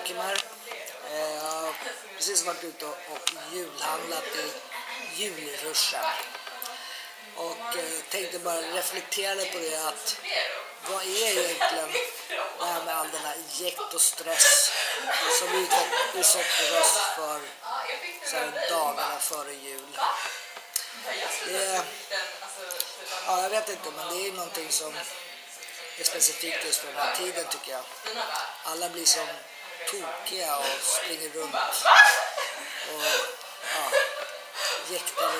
Joakim här. Jag har precis varit ute och julhandlat i julruschen. Och tänkte bara reflektera på det att vad är egentligen det här med all den här jäkt och stress som vi utsätter oss för så här dagarna före jul. Jag vet inte, men det är någonting som är specifikt just för den här tiden tycker jag. Alla blir som tokiga och springer runt och jäktar.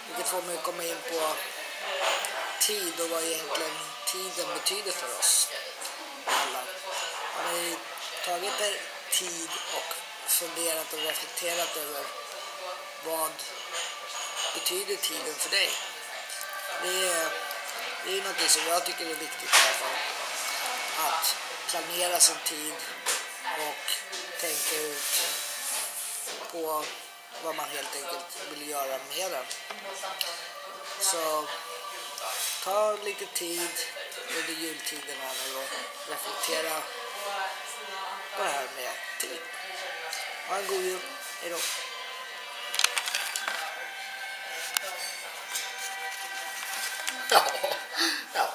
Vilket får mig att komma in på tid och vad egentligen tiden betyder för oss alla. Har ni tagit er tid och funderat och reflekterat över vad betyder tiden för dig? Det är något som jag tycker är viktigt att planera sin tid och tänka ut på vad man helt enkelt vill göra med den. Så ta lite tid under jultiden här nu och reflektera på det här med tid. Ha en god jul. Hej då. Ja.